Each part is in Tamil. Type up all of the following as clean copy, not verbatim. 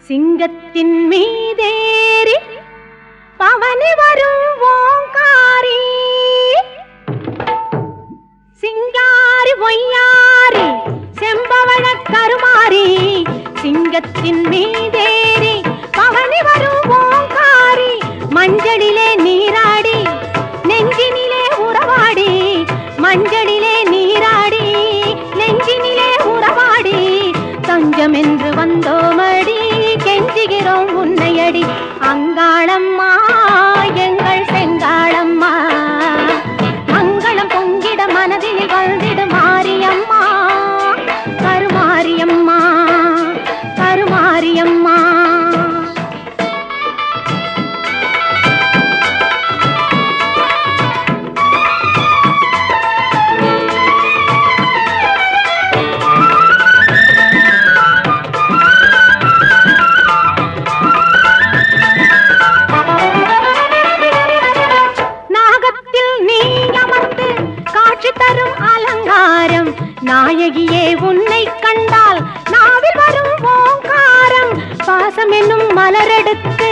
சிங்கத்தின் மீதேறி பவனி வரும் ஓங்காரி சிங்காரி பொய்யாரி செம்பவள கருமாரி சிங்கத்தின் மீதேறி பவனி வரும் ஓங்காரி மஞ்சளிலே நீராடி நெஞ்சினிலே உறவாடி மஞ்சளிலே நீராடி நெஞ்சினிலே உறவாடி தஞ்சம் என்று வந்தோமடி கெஞ்சுகிறோம் உன்னையடி அங்காளம்மா எங்கள் செங்காளம்மா மங்களம் பொங்கிட மனதில் வந்திடு மாரியம்மா கருமாரியம்மா கருமாரியம்மா தரும் அலங்காரம் நாயகியே உன்னை கண்டால் நாவில் வரும் ஓங்காரம் பாசம் என்னும் மலரெடுத்து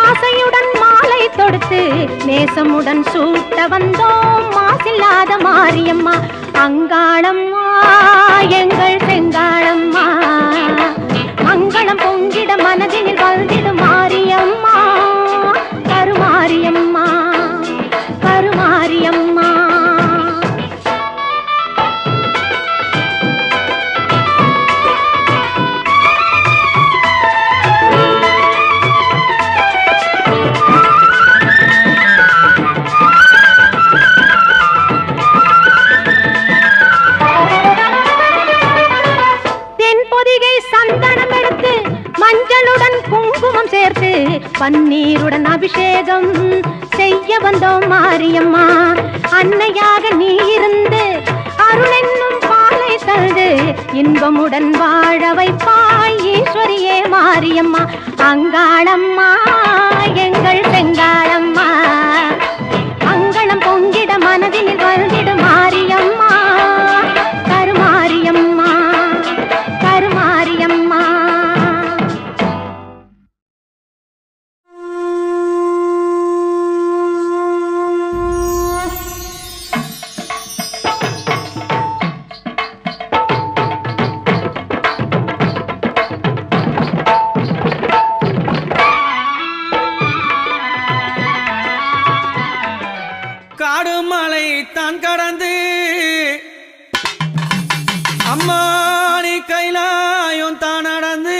ஆசையுடன் மாலை தொடுத்து நேசமுடன் சூட்ட வந்தோம் மாசில்லாத மாரியம்மா அங்காளம்மா எங்கள் செங்காளம்மா மங்களம் பொங்கிட மனதில் வந்திடு மாரியம்மா கருமாரியம்மா கருமாரியம்மா மஞ்சளுடன் குங்குமம் சேர்த்து பன்னீருடன் அபிஷேகம் செய்ய வந்தோம் மாரியம்மா அன்னையாக நீ இருந்து அருள் என்னும் பாலை தந்து இன்பமுடன் வாழ வைப்பாய் ஈஸ்வரியே மாரியம்மா அங்காளம்மா எங்கள் செங்காளம்மா மங்களம் பொங்கிட மனதில் வந்திடு மாரியம்மா கருமாரியம்மா கருமாரியம்மா காடுமலை தான் கடந்து அம்மானி கைலாயம் தான் நடந்து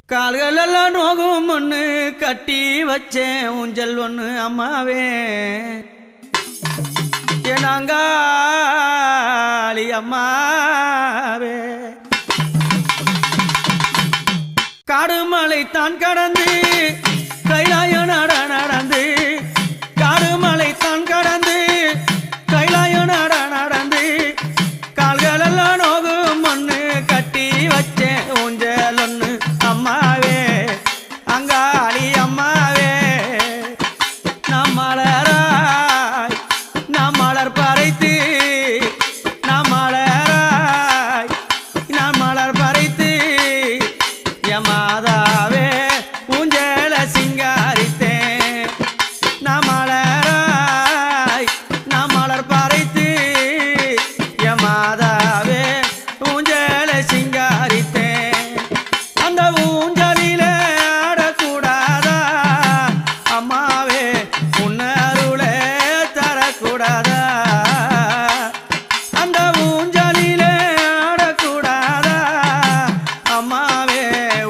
கால்கள் எல்லாம் நோகும் ஒன்று கட்டி வச்சேன் ஊஞ்சல் ஒன்று அம்மாவே என்னாங்காளி அம்மாவே காடுமலை தான் கடந்து கைலாயம் நடந்து காடுமலை தான் கடந்து கைலாயம் நடந்து கால்கள் எல்லாம் நோகும் ஒன்று கட்டி வச்சேன் ஊஞ்சல் ஒன்று அம்மாவே அங்காளி அம்மாவே நாம் மலராய் நாம் மலர் பறைத்து நாம் மலராய் நாம் மலர் பறைத்து யமாதாவே ஊஞ்சல சிங்காரித்தேன் நாம் மலராய் நாம் மலர் பறைத்து யமாதாவே ஊஞ்சல சிங்காரித்தேன் அந்த ஊஞ்சலில ஆடக்கூடாதா அம்மாவே உன்னருளே தரக்கூடாதா அந்த ஊஞ்சலில ஆடக்கூடாதா அம்மாவே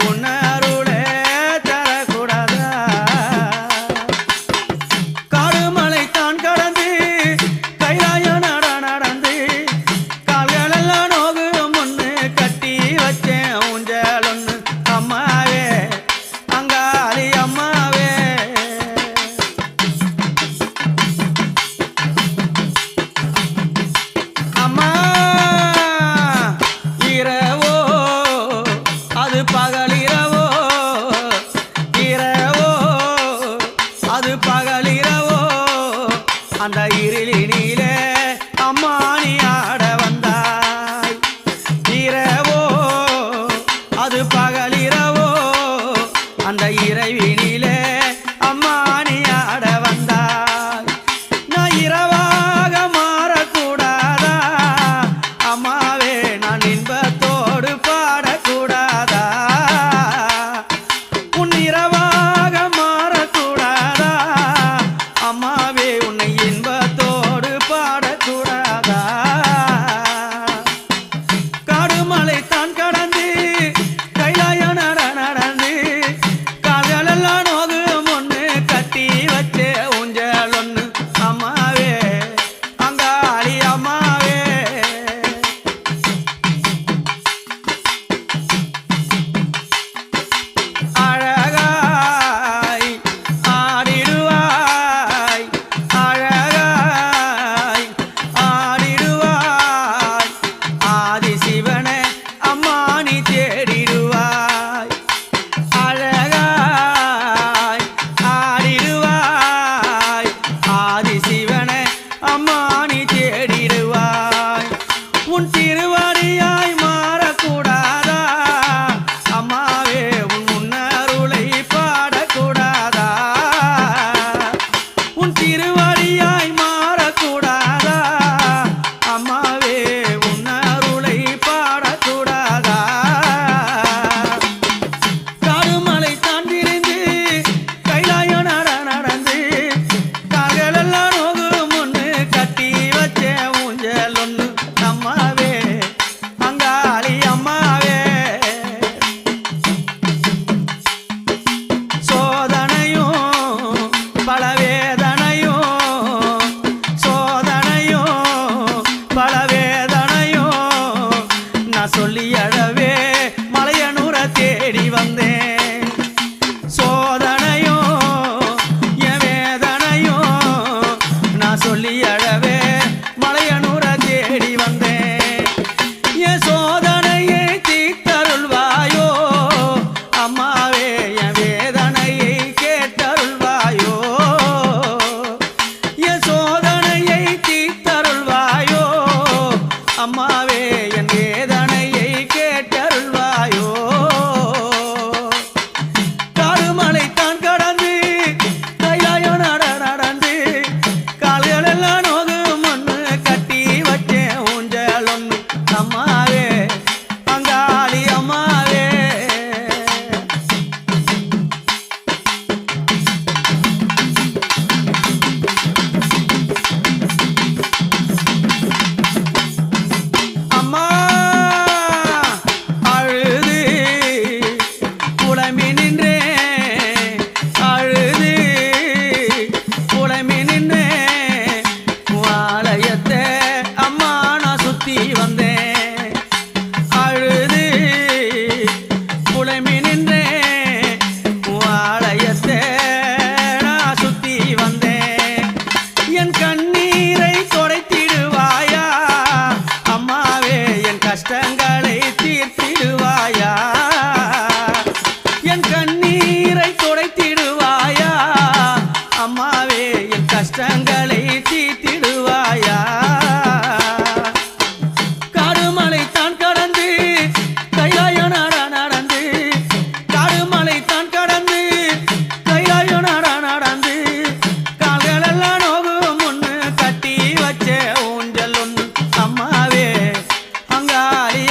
உன்னருளே தரக்கூடாதா காடுமலை தான் கடந்து கைலாயம் நடந்து கால்கள் அம்மாவே என் வேதனையை கேட்டருள்வாயோ காடுமலை தான் கடந்து கைலாயோ நடந்து கால்களெல்லாம் நோகு மண்ணு கட்டி வச்சேன் ஊஞ்சல் ஒன்று அம்மாவே அங்காளி அம்மாவே அம்மா அழுது புலம்பி நின்றேன் அழுது புலம்பி நின்றேன் ஆலயத்தை அம்மா நான் சுத்தி வந்தேன் அழுது புலம்பி நின்றேன் ஆலயத்தை நான் சுத்தி வந்தேன் என் கண்ணீரை தொடைத்திடுவாயா அம்மாவே என் கஷ்டங்களை தீர்த்திடுவாயா என் கண்ணீரை துடைத்திடுவாயா அம்மாவே என் கஷ்டங்களை தீர்த்திடுவாயா காடுமலை தான் கடந்து கைலாயோ நடந்து காடுமலை தான் கடந்து கைலாயோ நடந்து கால்களெல்லாம் நோகும் ஒன்று கட்டி வச்ச ஊஞ்சல் ஒன்று அம்மாவே அங்காளி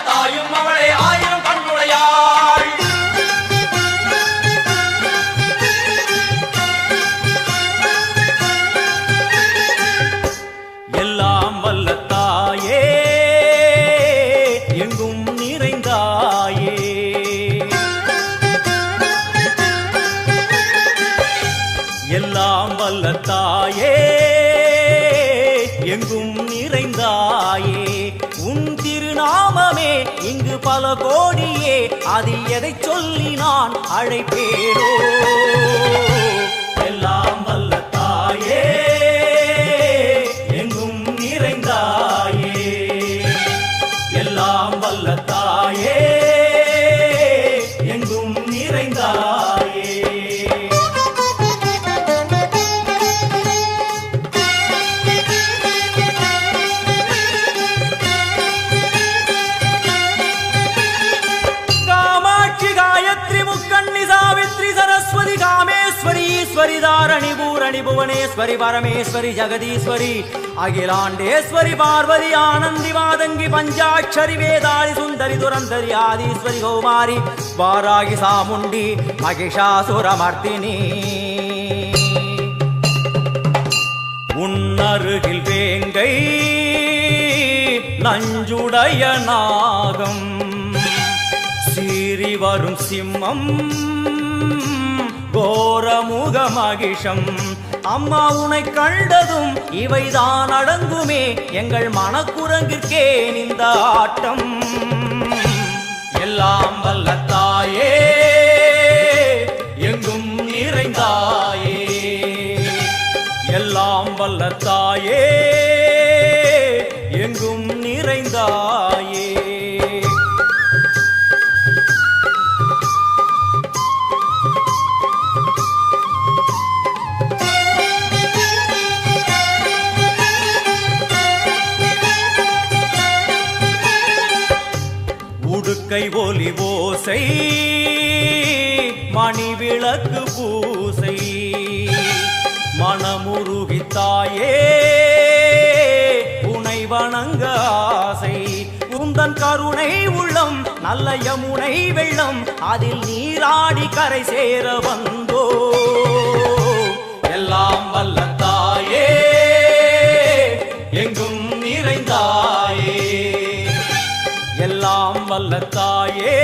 தாயும் அவளே ஆயிரம் கண்ணுடையாள். எல்லாம் வல்ல தாயே எங்கும் நிறைந்தாயே. எல்லாம் வல்ல தாயே எங்கும் நிறைந்தாயே. உன் திருநாமமே இங்கு பல கோடியே, அது எதை சொல்லி நான் அழைப்பேனோ. எல்லாம் வல்ல தாயே எங்கும் நிறைந்தாயே. எல்லாம் வல்ல தாயே எங்கும் நிறைந்தாயே. कामेश्वरी दारणि पूरणि भुवनेश्वरी परमेश्वरी जगदीश्वरी अखिलांडेश्वरी पार्वती आनंदी मातंगी पंचाक्षरी वेदाली सुंदरी दुरंधरी आदिश्वरी कौमारी वारागी सामुंडी महिषासुरमर्दिनी. உன்னருகில் வேங்கை நஞ்சுடைய நாகம் சீறி வரும் சிம்மம் கோரமுக மகிஷம். அம்மா உனை கண்டதும் இவைதான் அடங்குமே, எங்கள் மனக்குரங்கிற்கே இந்த ஆட்டம். எல்லாம் வல்ல தாயே எங்கும் நிறைந்தாயே. எல்லாம் வல்ல தாயே எங்கும் நிறைந்தாயே. உடுக்கை ஒலி ஓசை மணி விளக்கு பூசை மனமுருகி தாயே உனை வணங்க ஆசை. உந்தன் கருணை உள்ளம் நல்ல யமுனை வெள்ளம், அதில் நீராடி கரை சேர வந்தோ. எல்லாம் வல்ல தாயே எங்கும் நிறைந்தாயே. எல்லாம் வல்ல தாயே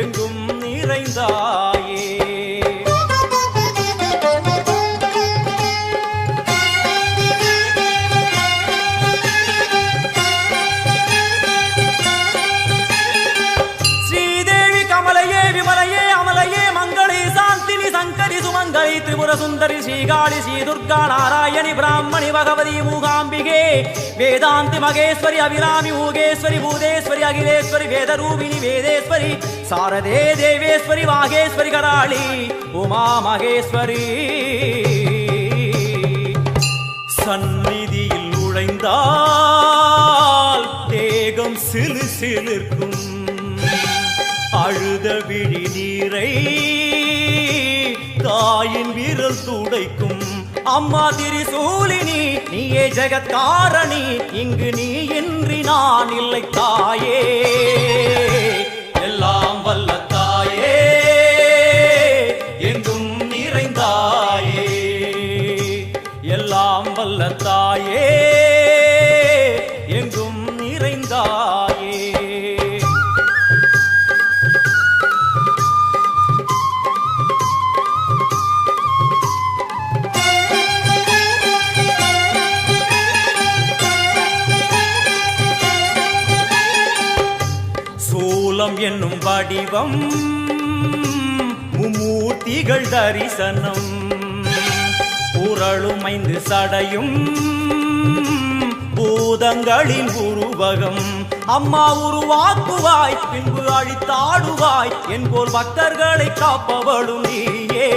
எங்கும் நிறைந்தாயே. ஸ்ரீதேவி கமலையே விமலையே அமலையே மங்களே சாந்தினி சங்கரி சுமங்கலி திரிபுர சுந்தரி ஸ்ரீகாளி ஸ்ரீ துர்கா நாராயணி பிராமணி பகவதி மூகாம்பிகே வேதாந்தி மகேஸ்வரி அபிராமி மூகேஸ்வரி பூதேஸ்வரி அகிலேஸ்வரி வேதரூபிணி வேதேஸ்வரி சாரதே தேவேஸ்வரி வாகேஸ்வரி கராளி உமா மகேஸ்வரி. சந்நிதியில் நுழைந்தால் தேகம் சிலு சிலிர்க்கும், அழுத விழி நீரை தாயின் விரல் துடைக்கும். அம்மா திரிசூலினி நீயே ஜெகத்காரணி, இங்கு நீ இன்றி நான் இல்லை தாயே. எல்லாம் வல்ல தாயே எங்கும் நிறைந்தாயே. எல்லாம் வல்ல தாயே எங்கும் நிறைந்தாயே. சூலம் என்னும் வடிவம் மும்மூர்த்திகள் தரிசனம், உரளும் 5 சடையும் பூதங்களின் உருவகம். அம்மா உருவாக்குவாய் பின்பு அழித்தாடுவாய், என்போல் பக்தர்களை காப்பவளும் நீயே.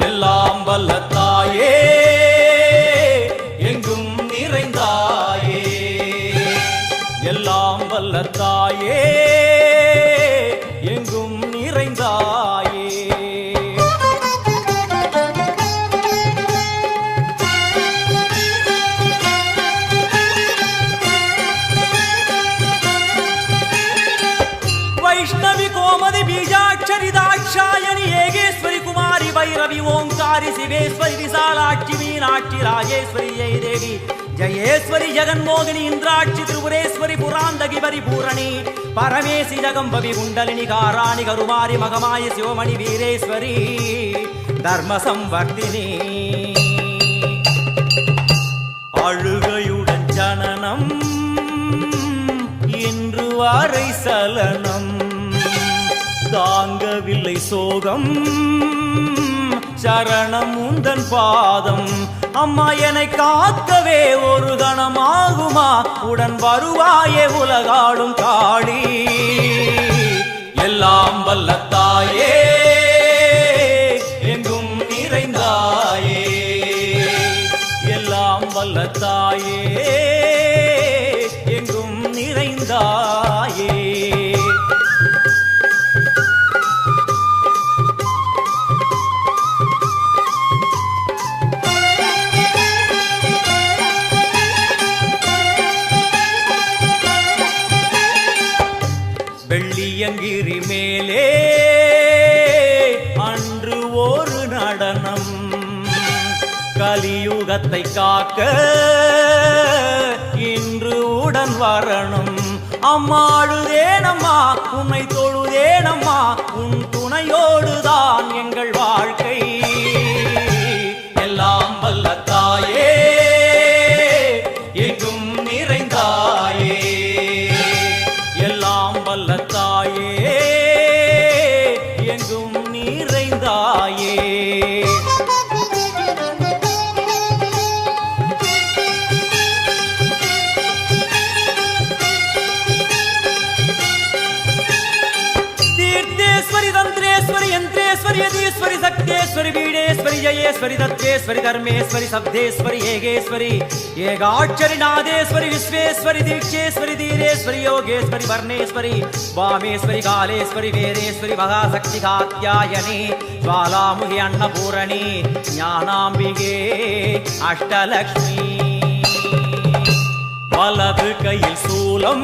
எல்லாம் வல்ல தாயே எங்கும் நிறைந்தாயே. எல்லாம் வல்ல தாயே எங்கும் நிறைந்தாயே. வைஷ்ணவி கோமதி பீஜாட்சரி தாட்சாயணி ஏகேஸ்வரி குமாரி பைரவி ஓங்காரி சிவேஸ்வரி விசாலாட்சி மீனாட்சி ராஜேஸ்வரி ஜெய தேவி ஜயேஸ்வரி ஜெகன்மோகினி இந்திராட்சி திரிபுரேஸ்வரி புராந்தகி பரிபூரணி பரமேசி ஜகம்பவி குண்டலினி காராணி கருமாரி மகமாயி சிவமணி வீரேஸ்வரி தர்ம சம்வர்த்தினி அழுகையுடன் ஜனனம் இன்று வாரை சலனம் தாங்கவில்லை சோகம் சரணம் உந்தன் பாதம் அம்மா என்னை காக்கவே ஒரு கணமாகுமா உடன் வருவாயே உலகாடும் காளி எல்லாம் வல்ல தாயே எங்கும் நிறைந்தாயே எல்லாம் வல்ல தாயே எங்கும் நிறைந்தாயே வெள்ளியங்கிரி மேலே அன்று ஒரு நடனம் கலியுகத்தை காக்க இன்று உடன் வரணும் அம்மா அழுதேனம்மா உன்னை தொழுதேனம்மா உன் துணையோடுதான் எங்கள் வாழ்க்கை எல்லாம் வல்ல தாயே எங்கும் நிறைந்தாயே எல்லாம் வல்ல தாயே எங்கும் நிறைந்தாயே तंत्रेश्वरी यंत्रेश्वरी यदीश्वरी शक्तेश्वरी बीडेश्वरी जयेश्वरी दत्तेश्वरी धर्मेश्वरी शब्देश्वरी येगेश्वरी येगाक्षरी नादेश्वरी विश्वेश्वरी दीक्षेश्वरी धीरेश्वरी योगेश्वरी वर्णेश्वरी वामेश्वरी कालेश्वरी वेदेश्वरी महाशक्ति कात्यायनी ज्वालामुखी अन्नपूरणी ज्ञानाम्बिके अष्टलक्ष्मी वलது கையில் சூலம்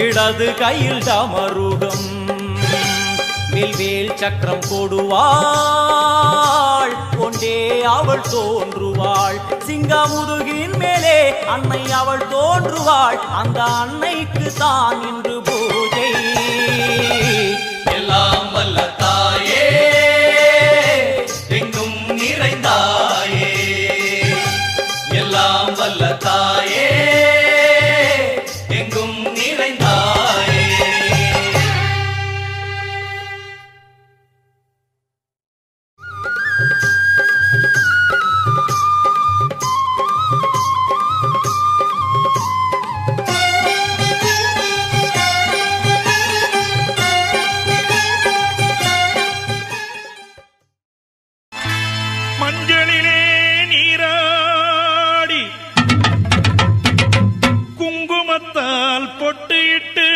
இடது கையில் டமருகம் வில்வேல் சக்கரம் கொடுவாள் கொண்டே அவள் தோன்றுவாள் சிங்கமுதுகின் மேலே அன்னை அவள் தோன்றுவாள் அந்த அன்னைக்கு தான் இன்று பூஜை எல்லாம் வல்ல தாயே எங்கும் நிறைந்தாயே எல்லாம் வல்ல தாயே எங்கும் நிறைந்தாயே மஞ்சளிலே நீராடி குங்குமத்தால் பொட்டிட்டு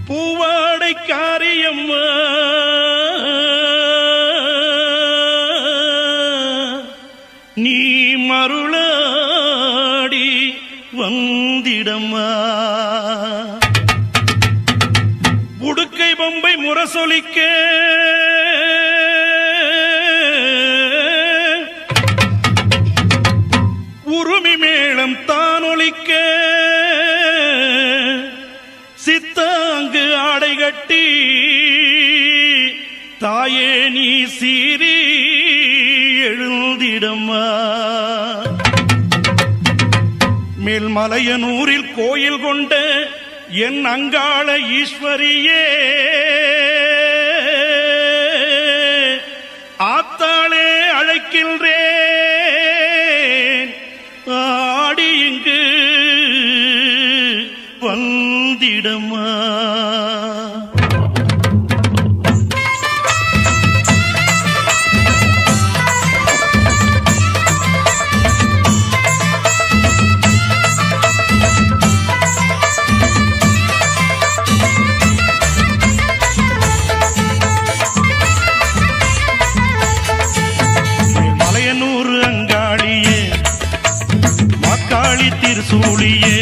பூவாடை காரியம்மா நீ மருளாடி வந்திடம்மா உடுக்கை பொம்பை முரசொலிக்க உருமி மேளம் தானொலிக்க சித்தாங்கு ஆடை கட்டி தாயே நீ சீறி எழுந்திடம்மா மேல்மலையனூரில் கோயில் கொண்ட என் அங்காள ஈஸ்வரியே ஆத்தாளே அழைக்கின்றேன் ஆடி இங்கு வந்திடம்மா திருசூழியே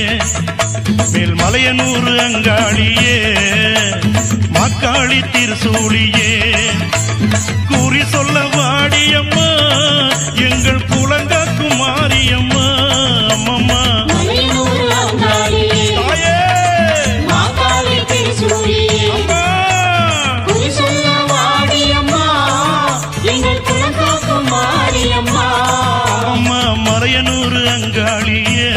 மேல்மலையனூர் அங்காளியே மாக்காளி திருசூழியே கூறி சொல்ல வாடியம்மா எங்கள் குலங்காக்கும் மாரியம்மா அம்மம்மா மலையனூர் அங்காளியே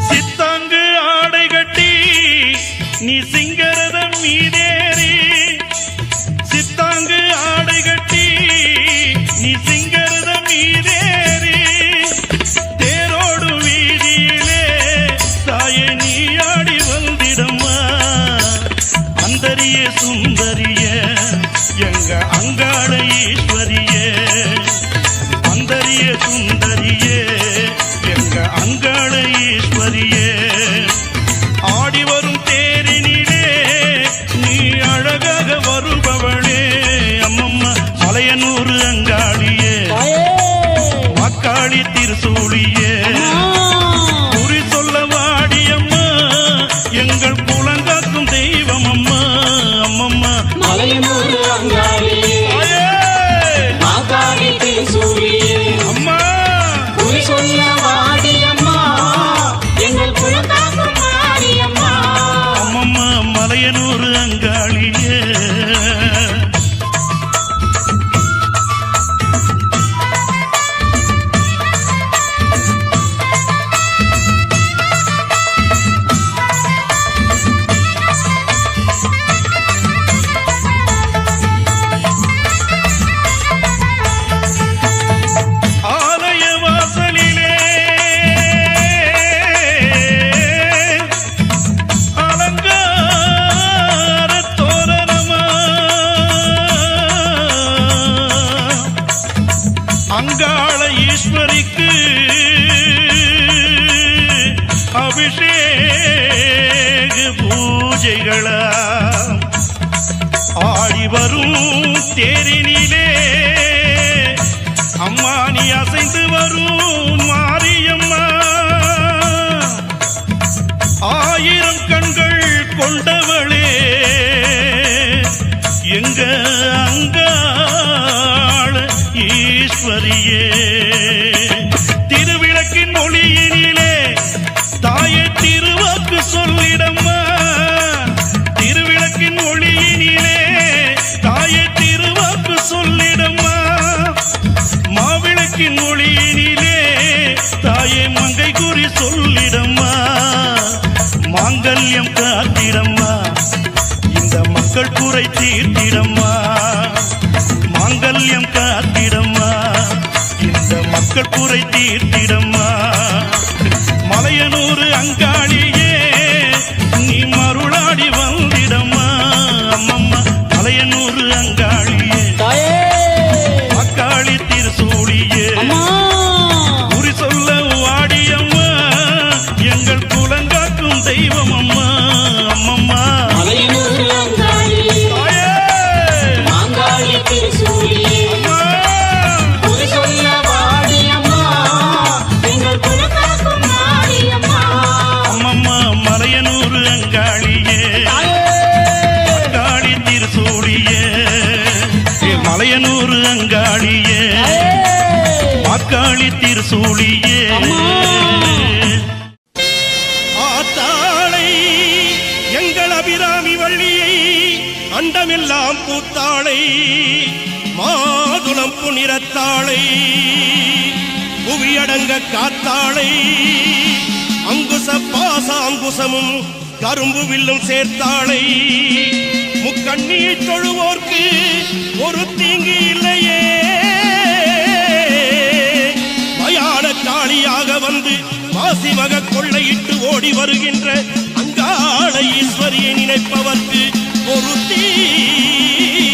சித்தாங்கு ஆடை கட்டி நீ சிங்கரதம் மீதேறி சித்தாங்கு ஆடை கட்டி நீ சிங்கரதம் மீதேறி தேரோடு வீதியிலே தாயே நீ ஆடி வந்திடம்மா அந்தரிய சுந்தரிய எங்க அங்காள ஈஸ்வரியே அந்தரிய சுந்தரியே எங்க அங்காள ஈஸ்வரியே ஆடி வரும் தேரினிலே நீ அழகாக வருபவளே அம்மம்மா மலையனூர் அங்காளியே மக்காளி திருசூழியே குறி சொல்ல வாடியம்மா எங்கள் குலங்காக்கும் தெய்வம் அம்மா அம்மம்மா மலையனூர் அங்காளியே மாகாளி திருசூழியே அம்மா குறி சொல்ல வாடியம்மா எங்கள் குலங்காக்கும் மாரியம்மா அம்மம்மா மலையனூர் அங்காளியே ஆலய வாசலிலே அலங்கார தோரணமா அங்காள ஈஸ்வரிக்கு அபிஷேக பூஜைகளா ஆடி வரும் தேரினிலே அம்மா நீ அசைந்து வரும் மாரியம்மா ஆயிரம் கண்கள் கொண்டவளே எங்க அங்காள ஈஸ்வரியே திருவிளக்கின் ஒளியினிலே தாயே திருவாக்கு சொல்லிடம்மா திருவிளக்கின் ஒளியினிலே தாயே திருவாக்கு சொல்லிடம்மா மாவிளக்கின் ஒளியினிலே தாயே மங்கை குறி சொல்லிடம்மா மாங்கல்யம் காத்திடம்மா இந்த மக்கள் குறை தீர்த்திடம்மா மாங்கல்யம் காத்திடம்மா இந்த மக்கள் குறை தீர்த்திடம்மா மலையனூர் அங்காளியே நீ மருளாடி வந்திடம்மா அம்மம்மா மலையனூர் அங்காளியே மக்காளி திருசூழியே குறி சொல்ல வாடியம்மா எங்கள் குலங்காக்கும் தெய்வம் அம்மா அம்மம்மா மலையனூர் அங்காளியே மாகாளி திருசூழியே குறி சொல்ல வாடியம்மா எங்கள் குலங்காக்கும் மாரியம்மா அம்மம்மா மலையனூர் அங்காளியே மக்காளி திருசூழியே மலையனூர் அங்காளியே மக்காளி திருசூழியே ஆத்தாளை எங்கள் அபிராமி வள்ளியை அண்டமெல்லாம் பூத்தாளை மாதுளம் புனிரத்தாளை புவியடங்க காத்தாளை அங்குச பாசாங்குசமும் கரும்பு வில்லும் சேர்த்தாளை முக்கண்ணியை தொழுவோர்க்கு ஒரு தீங்கு இல்லையே மயான காளியாக வந்து மாசிமக கொள்ளையிட்டு ஓடி வருகின்ற அங்காள ஈஸ்வரியை நினைப்பவர்க்கு ஒரு தீங்கு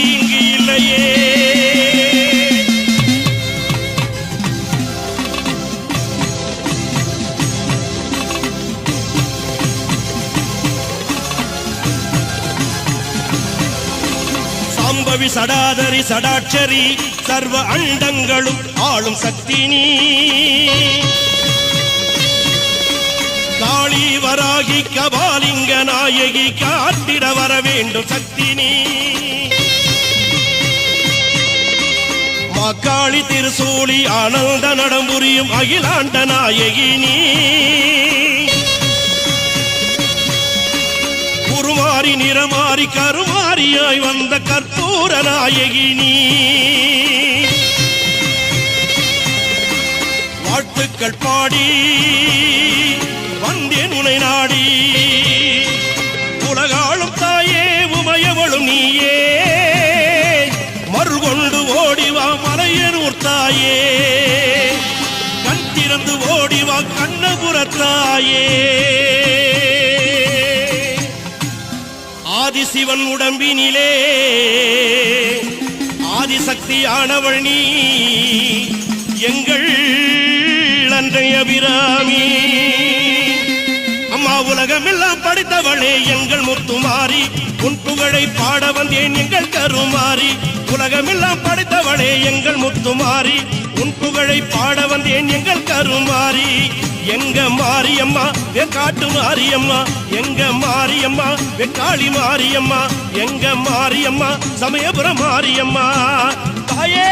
இல்லையே சாம்பவி சடாதரி சடாட்சரி சர்வ அண்டங்களும் ஆளும் சக்தி நீ காளி வராகி கபாலிங்க நாயகி காத்திட வர வேண்டும் சக்தி நீ மாக்காளி திருசூலி ஆனந்த நடம்புரியும் அகிலாண்ட நாயகி நீ குருமாரி நிறமாரி கருமாரியாய் வந்த கற்பூர நாயகி நீ வாழ்த்துக்கள் பாடி வந்தேன் உனை நாடி உலகாளும் தாயே உமையவளும் நீயே மறுகொண்டு ஓடிவா மலையனூர் தாயே கண் திறந்து ஓடிவா கண்ணபுரத்தாயே ஆதிசிவன் உடம்பினிலே ஆதிசக்தியானவள் நீ எங்கள் அன்றைய அபிராமி அம்மா உலகமெல்லாம் படித்தவளே எங்கள் முத்துமாரி உன் புகழை பாட வந்தேன் எங்கள் கருமாரி உலகமெல்லாம் படித்தவளே எங்கள் முத்துமாரி உன் புகழை பாட வந்தேன் எங்கள் கருமாரி எங்க மாரியம்மா வெக்காட்டு மாரியம்மா எங்க மாரியம்மா வெக்காளி மாரியம்மா எங்க மாரியம்மா சமயபுரம் மாரியம்மா தாயே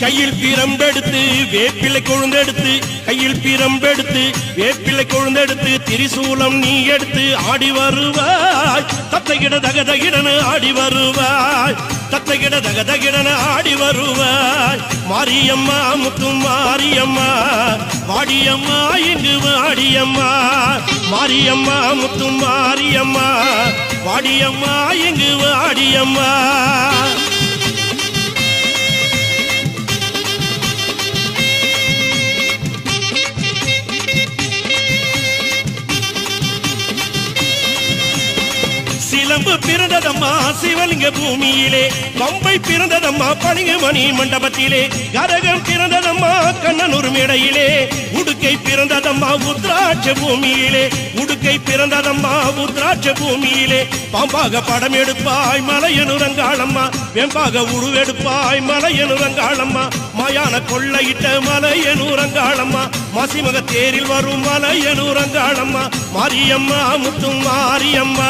கையில் பிரம்பெடுத்து வேப்பிலை கொழுந்தெடுத்து கையில் பிரம்பெடுத்து வேப்பிலை கொழுந்தெடுத்து திரிசூலம் நீ எடுத்து ஆடி வருவாய் தத்தகிட தகதகிடன ஆடி வருவாய் தத்தகிட தகதகிடன ஆடி வருவாய் மாரியம்மா முத்து மாரியம்மா வாடியம்மா இங்கு வாடியம்மா மாரியம்மா முத்து மாரியம்மா வாடியம்மா இங்கு வாடியம்மா சிலம்பு பிறந்ததம்மா சிவலிங்க பூமியிலே பம்பை பிறந்ததம்மா பளிங்கு மணி மண்டபத்திலே கரகம் பிறந்ததம்மா கண்ணனூர் மேடையிலே உடுக்கை பிறந்ததம்மா உத்ராட்ச பூமியிலே உடுக்கை பிறந்ததம்மா உத்ராட்ச பூமியிலே பாம்பாக படம் எடுப்பாய் மலையனுரங்காளம்மா வெம்பாக உருவெடுப்பாய் மலையனுரங்காளம்மா மாயான கொள்ளையிட்ட மலையனுரங்காளம்மா மசிமக தேரில் வரும் மலையனுரங்காளம்மா மாரியம்மா முத்து மாரியம்மா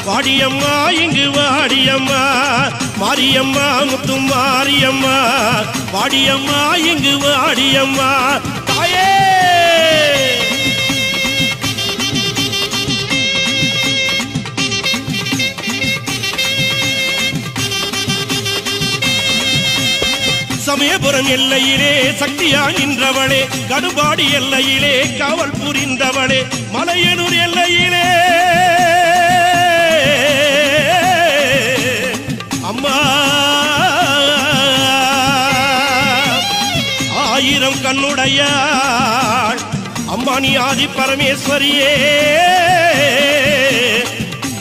வாடியம்மா இங்கு வாடியம்மா மாரியம்மா முத்து மாரியம்மா வாடியம்மா இங்கு வாடியம்மா தாயே சமயபுரம் எல்லையிலே சக்தியா நின்றவளே கடுபாடி எல்லையிலே காவல் புரிந்தவளே மலையனூர் எல்லையிலே அம்மா ஆயிரம் கண்ணுடையாள் அம்மா நீ ஆதி பரமேஸ்வரியே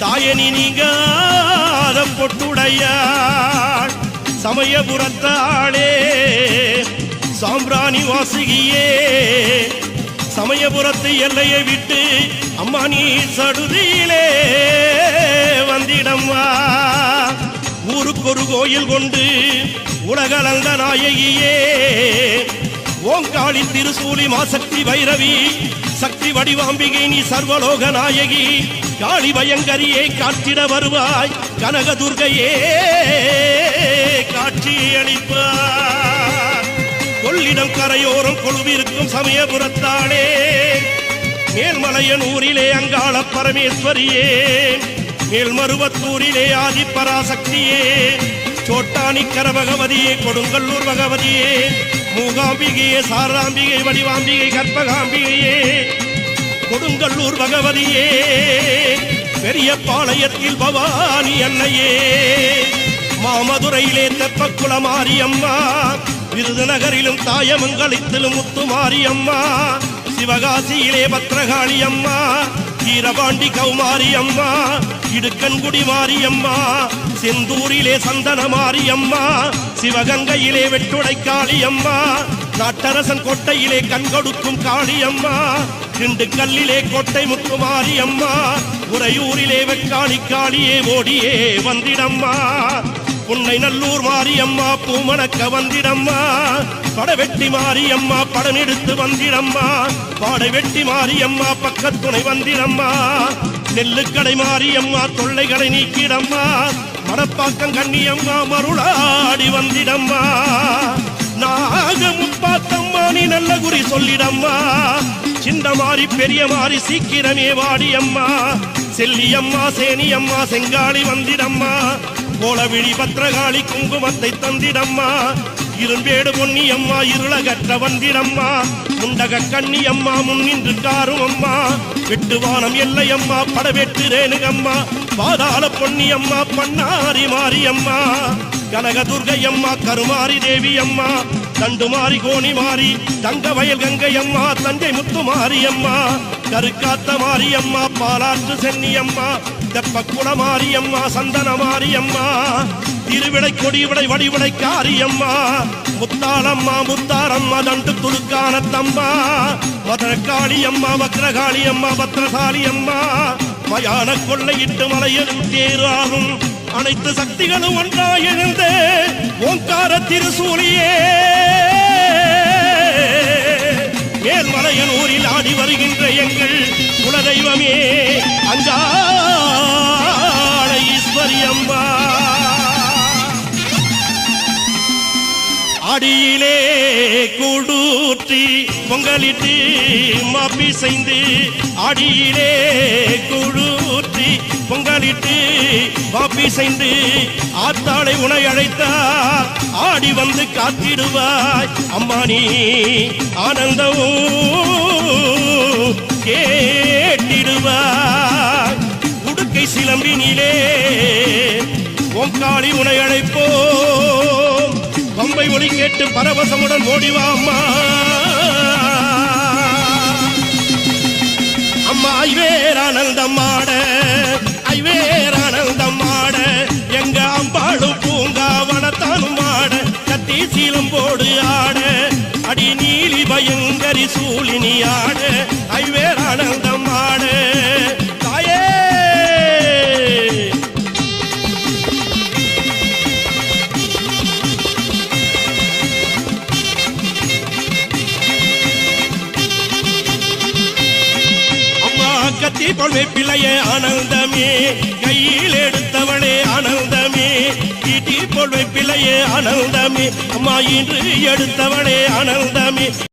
தாயனி நீங்காத பொட்டுடையாள் சமயபுரத்தாளே சாம்பிராணி வாசுகியே சமயபுரத்து எல்லையை விட்டு அம்மா நீ சடுதியிலே வந்திடம்மா ஊருக்கொரு கோயில் கொண்டு உலகளந்த நாயகியே ஓங்காளி திருசூலி மாசக்தி பைரவி சக்தி வடிவாம்பிகை நீ சர்வலோக நாயகி காளி பயங்கரியே காற்றிட வருவாய் கனகதுர்கையே காட்சி அளிப்பார் கொள்ளிடம் கரையோரம் கொழுவிருக்கும் சமயபுரத்தாளே மேல்மலையனூரிலே அங்காள பரமேஸ்வரியே மேல்மருவத்தூரிலே ஆதிப்பராசக்தியே சோட்டானிக்கர பகவதியே கொடுங்கல்லூர் பகவதியே மூகாம்பிகையே சாராம்பிகை வடிவாம்பிகை கற்பகாம்பிகையே கொடுங்கல்லூர் பகவதியே பெரிய பாளையத்தில் பவானி அன்னையே மாமதுரையிலே தெப்பக்குள மாரியம்மா விருதுநகரிலும் தாயமங்கலத்திலும் முத்து மாரியம்மா சிவகாசியிலே பத்ரகாளி அம்மா வீரபாண்டி கௌமாரி அம்மா இடுக்கன்குடி மாரியம்மா செந்தூரிலே சந்தன மாரியம்மா, சிவகங்கையிலே வெட்டுடை காளியம்மா, நாட்டரசன் கோட்டையிலே கண்கொடுக்கும் காளியம்மா, திண்டுக்கல்லிலே கோட்டை முத்து மாரியம்மா, உறையூரிலே வெக்காளி காளியே ஓடியே வந்திடம்மா, புன்னை நல்லூர் மாரியம்மா பூமணக்க வந்திடம்மா, படவெட்டி மாரியம்மா படம் எடுத்து வந்திடம்மா, பாடை வெட்டி மாரியம்மா பக்கத்துணை வந்திடம்மா, நெல்லுக்கடை மாரியம்மா தொல்லைகளை நீக்கிடம்மா, மடப்பாக்கம் கண்ணியம்மா மருளாடி வந்திடம்மா, நாக முப்பாத்தம்மா நீ நல்ல குறி சொல்லிடம்மா, சின்ன மாறி பெரிய மாறி சீக்கிரமே வாடியம்மா, செல்லியம்மா சேனியம்மா செங்காளி வந்திடம்மா, கோலவிழி பத்திரகாளி குங்குமத்தை தந்திடம்மா, இரும்பேடு பொன்னியம்மா இருளகற்ற வந்திடம்மா, முண்டக கண்ணியம்மா முன்னின்று காரும் அம்மா, வெட்டுவானம் எல்லையம்மா படவெட்டு ரேணுகம்மா, பாதாள பொன்னியம்மா பண்ணாரி மாரியம்மா, கனகதுர்கையம்மா கருமாரி தேவியம்மா, தண்டுமாரி கோணி மாறி தங்க வயல் கங்கையம்மா, தஞ்சை முத்து மாரியம்மா, கருக்காத்த மாரியம்மா பாலாற்று சென்னியம்மா, தெப்பக்குள மாரியம்மா சந்தன மாரியம்மா, திருவிடை கொடிவிடை வடிவிடை காரியம்மா, முத்தாளம்மா முத்தாரம்மா தண்டு துலுக்கானத்தம்மா, மதுரக்காளியம்மா வக்ரகாளியம்மா பத்ரகாளியம்மா, மயான கொள்ளையிட்டு மலையரும் தேராகும் அனைத்து சக்திகளும் ஒன்றாய் எழுந்த ஓங்கார திருசூலியே, மேல்மலையனூரில் ஆடி வருகின்ற எங்கள் குலதெய்வமே அங்காள ஈஸ்வரி அம்மா, அடியிலே கூடூற்றி பொங்கலிட்டு மாப்பி செய்து, அடியிலே கூடூற்றி பொங்கலிட்டு மாப்பி செய்து, ஆத்தாளை உனை அழைத்தார் ஆடி வந்து காத்திடுவாய் அம்மா நீ ஆனந்தம் கேட்டிடுவாய், உடுக்கை சிலம்பினிலே ஓங்காளி உனை அழைப்போம், பம்பை ஒளி கேட்டு பரவசமுடன் ஓடிவா அம்மா, அம்மா ஐவேரானந்தம்மாட ஐவேரானந்தம்மாட, எங்க அம்பாளும் பூங்காவனத்தானும் ஆட, கத்தி சீலம் போடு ஆட, அடி நீலி பயங்கரி சூழினி ஆட, ஐவேரானந்தம்மாட தாயே. கத்தி பொழுவை பிள்ளையே ஆனந்தமே, கையில் எடுத்தவளே ஆனந்தமே, ஈட்டி பொழுவை பிள்ளையே ஆனந்தமே, அம்மா இன்று எடுத்தவளே ஆனந்தமே.